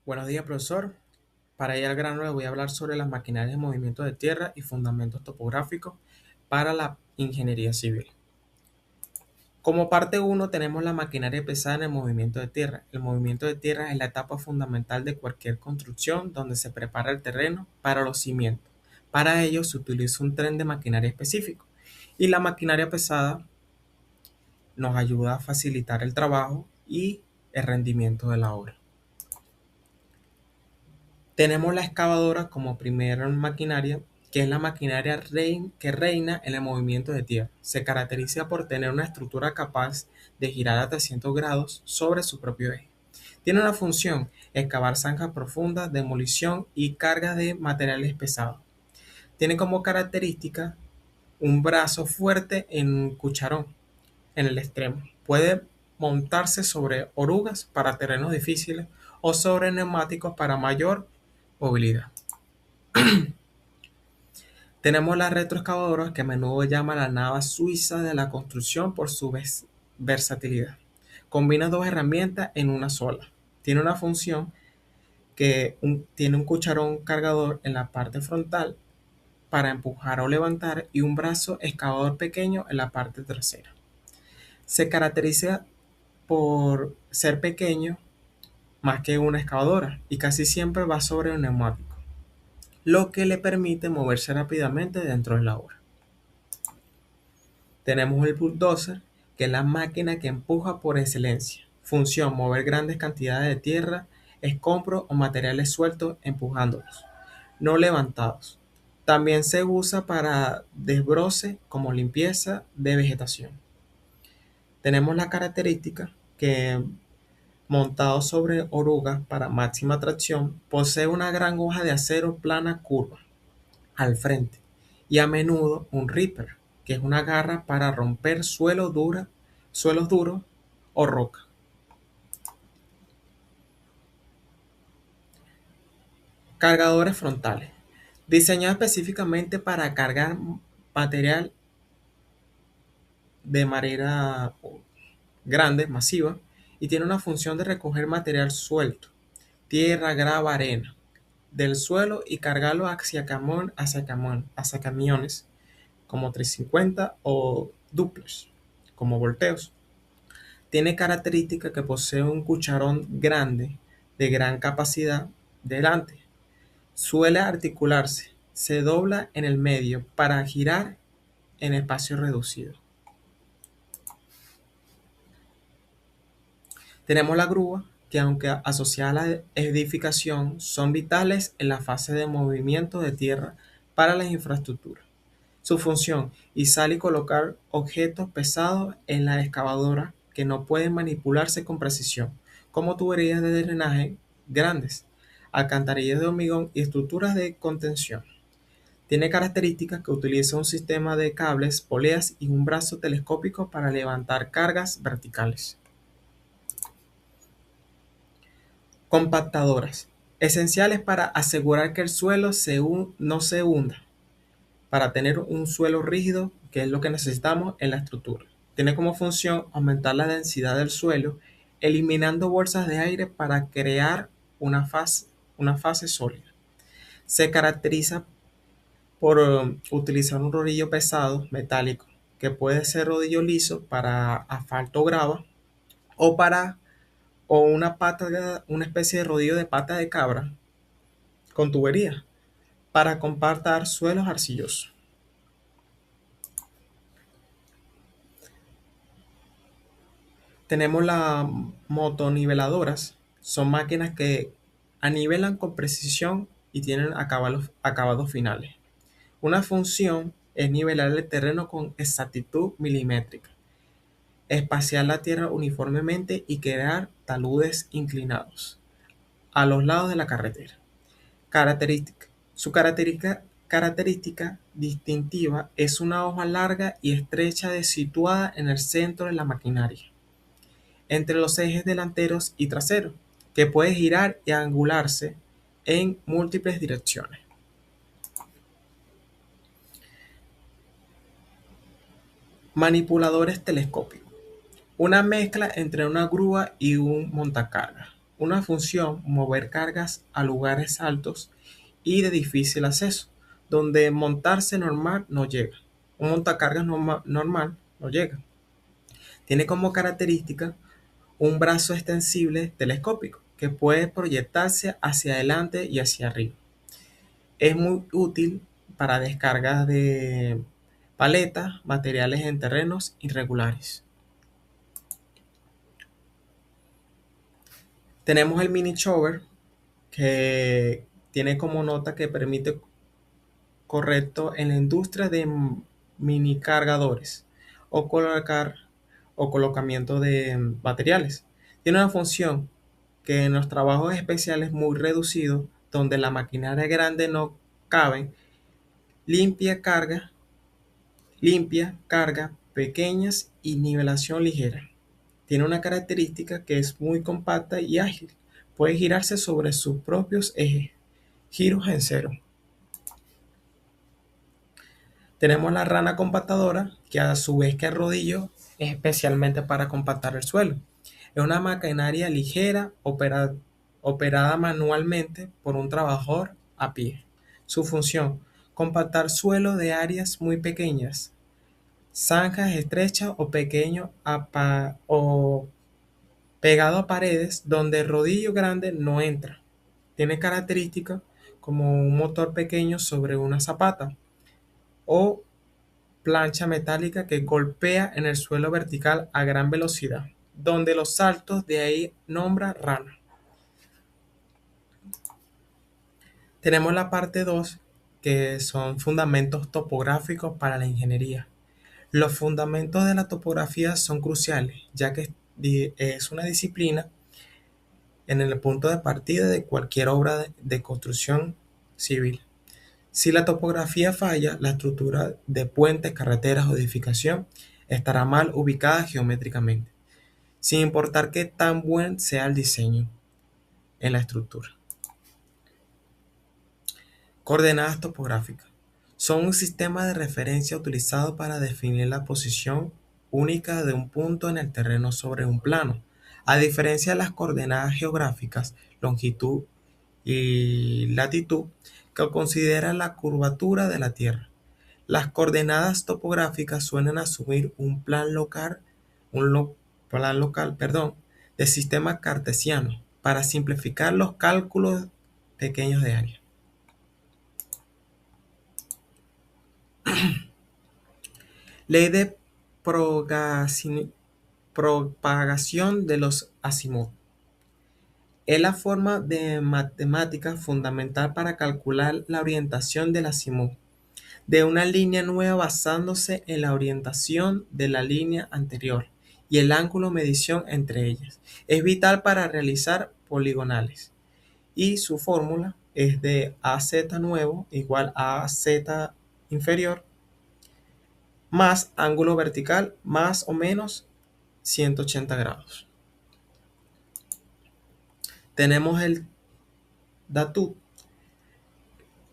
Buenos días, profesor. Para ir al grano, le voy a hablar sobre las maquinarias de movimiento de tierra y fundamentos topográficos para la ingeniería civil. Como parte uno tenemos la maquinaria pesada en el movimiento de tierra. El movimiento de tierra es la etapa fundamental de cualquier construcción donde se prepara el terreno para los cimientos. Para ello se utiliza un tren de maquinaria específico y la maquinaria pesada nos ayuda a facilitar el trabajo y el rendimiento de la obra. Tenemos la excavadora como primera maquinaria, que es la maquinaria que reina en el movimiento de tierra. Se caracteriza por tener una estructura capaz de girar a 300 grados sobre su propio eje. Tiene una función: excavar zanjas profundas, demolición y carga de materiales pesados. Tiene como característica un brazo fuerte en un cucharón en el extremo. Puede montarse sobre orugas para terrenos difíciles o sobre neumáticos para mayor movilidad. Tenemos la retroexcavadora, que a menudo llama la nava suiza de la construcción por su versatilidad. Combina dos herramientas en una sola. Tiene una función tiene un cucharón cargador en la parte frontal para empujar o levantar y un brazo excavador pequeño en la parte trasera. Se caracteriza por ser pequeño más que una excavadora y casi siempre va sobre un neumático, lo que le permite moverse rápidamente dentro de la obra. Tenemos el bulldozer, que es la máquina que empuja por excelencia. Función: mover grandes cantidades de tierra, escombros o materiales sueltos empujándolos, no levantados. También se usa para desbroce como limpieza de vegetación. Tenemos la característica que, montado sobre orugas para máxima tracción, posee una gran hoja de acero plana curva al frente y a menudo un ripper, que es una garra para romper suelos duros o roca. Cargadores frontales. Diseñado específicamente para cargar material de manera grande, masiva, y tiene una función de recoger material suelto, tierra, grava, arena, del suelo y cargarlo hacia camiones como 350 o duplex, como volteos. Tiene característica que posee un cucharón grande de gran capacidad delante. Suele articularse, se dobla en el medio para girar en espacio reducido. Tenemos la grúa, que aunque asociada a la edificación, son vitales en la fase de movimiento de tierra para las infraestructuras. Su función: izar y colocar objetos pesados en la excavadora que no pueden manipularse con precisión, como tuberías de drenaje grandes, alcantarillas de hormigón y estructuras de contención. Tiene características que utiliza un sistema de cables, poleas y un brazo telescópico para levantar cargas verticales. Compactadoras, esenciales para asegurar que el suelo no se hunda, para tener un suelo rígido, que es lo que necesitamos en la estructura. Tiene como función aumentar la densidad del suelo, eliminando bolsas de aire para crear una fase sólida. Se caracteriza por utilizar un rodillo pesado metálico, que puede ser rodillo liso para asfalto o grava, o para una especie de rodillo de pata de cabra con tubería para compactar suelos arcillosos. Tenemos las motoniveladoras. Son máquinas que anivelan con precisión y tienen acabados finales. Una función es nivelar el terreno con exactitud milimétrica, espaciar la tierra uniformemente y crear taludes inclinados a los lados de la carretera. Característica. Su característica distintiva es una hoja larga y estrecha situada en el centro de la maquinaria, entre los ejes delanteros y traseros, que puede girar y angularse en múltiples direcciones. Manipuladores telescópicos. Una mezcla entre una grúa y un montacargas. una función mover cargas a lugares altos y de difícil acceso, donde montarse normal no llega. Un montacargas normal no llega. Tiene como característica un brazo extensible telescópico que puede proyectarse hacia adelante y hacia arriba. Es muy útil para descargas de paletas, materiales en terrenos irregulares. Tenemos el mini chover que tiene como nota que permite correcto en la industria de mini cargadores o colocar o colocamiento de materiales. Tiene una función que en los trabajos especiales muy reducidos, donde la maquinaria grande no cabe, limpia carga, limpia carga pequeñas y nivelación ligera. Tiene una característica que es muy compacta y ágil. Puede girarse sobre sus propios ejes, giros en cero. Tenemos la rana compactadora, que a su vez que el rodillo es especialmente para compactar el suelo. Es una maquinaria ligera operada manualmente por un trabajador a pie. Su función, compactar suelo de áreas muy pequeñas, zanjas estrechas o pequeños o pegado a paredes donde el rodillo grande no entra. Tiene características como un motor pequeño sobre una zapata o plancha metálica que golpea en el suelo vertical a gran velocidad, donde los saltos de ahí nombra rana. Tenemos la parte 2 que son fundamentos topográficos para la ingeniería. Los fundamentos de la topografía son cruciales, ya que es una disciplina en el punto de partida de cualquier obra de construcción civil. Si la topografía falla, la estructura de puentes, carreteras o edificación estará mal ubicada geométricamente, sin importar qué tan buen sea el diseño en la estructura. Coordenadas topográficas. Son un sistema de referencia utilizado para definir la posición única de un punto en el terreno sobre un plano. A diferencia de las coordenadas geográficas, longitud y latitud, que consideran la curvatura de la Tierra. Las coordenadas topográficas suelen asumir plan local, de sistema cartesiano para simplificar los cálculos pequeños de área. Ley de propagación de los Asimov. Es la forma de matemática fundamental para calcular la orientación del Asimov de una línea nueva basándose en la orientación de la línea anterior y el ángulo de medición entre ellas. Es vital para realizar poligonales y su fórmula es de AZ nuevo igual a AZ inferior más ángulo vertical más o menos 180 grados. Tenemos el DATU.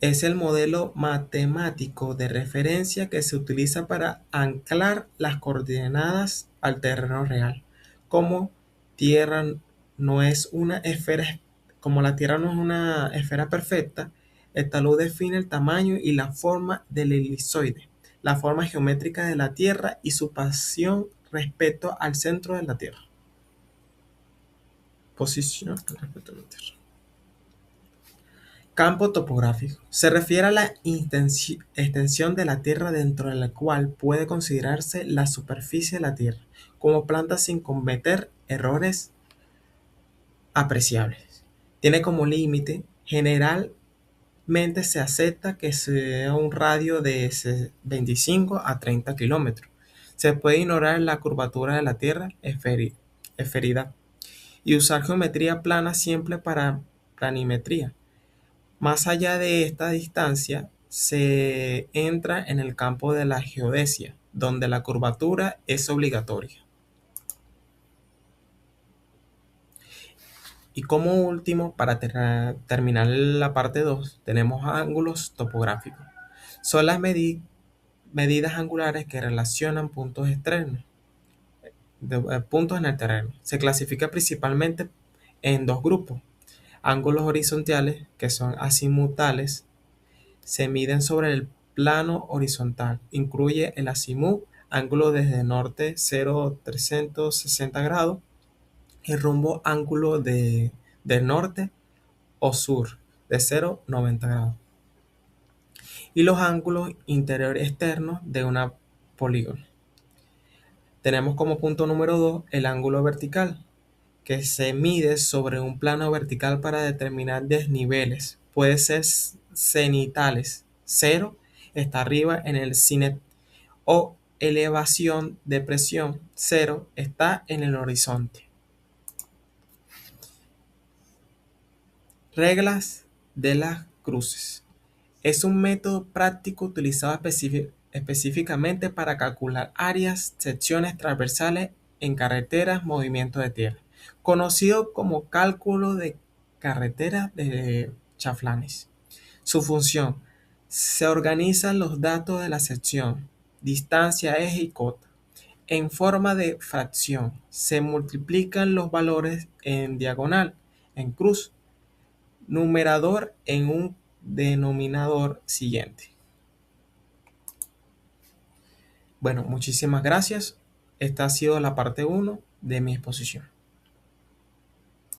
Es el modelo matemático de referencia que se utiliza para anclar las coordenadas al terreno real. Como Tierra no es una esfera, como la Tierra no es una esfera perfecta, el talud define el tamaño y la forma del elipsoide, la forma geométrica de la Tierra y su posición respecto al centro de la Tierra. Posición respecto a la Tierra. Campo topográfico. Se refiere a la extensión de la Tierra dentro de la cual puede considerarse la superficie de la Tierra como planta sin cometer errores apreciables. Tiene como límite, generalmente se acepta que sea un radio de 25 a 30 kilómetros. Se puede ignorar la curvatura de la Tierra esférica y usar geometría plana siempre para planimetría. Más allá de esta distancia, se entra en el campo de la geodesia, donde la curvatura es obligatoria. Y como último, para terminar la parte 2, tenemos ángulos topográficos. Son las medidas angulares que relacionan puntos extremos, puntos en el terreno. Se clasifica principalmente en dos grupos. Ángulos horizontales, que son azimutales, se miden sobre el plano horizontal. Incluye el azimut, ángulo desde norte 0,360 grados, y rumbo ángulo del norte o sur de 0,90 grados. Y los ángulos interior y externos de una polígono. Tenemos como punto número 2 el ángulo vertical, que se mide sobre un plano vertical para determinar desniveles. Puede ser cenitales, 0 está arriba en el cinet, o elevación de presión, 0 está en el horizonte. Reglas de las cruces. Es un método práctico utilizado específicamente para calcular áreas, secciones transversales en carreteras, movimiento de tierra, conocido como cálculo de carreteras de chaflanes. Su función: se organizan los datos de la sección, distancia, eje y cota, en forma de fracción. Se multiplican los valores en diagonal, en cruz, numerador en un denominador siguiente. Bueno, muchísimas gracias. Esta ha sido la parte 1 de mi exposición.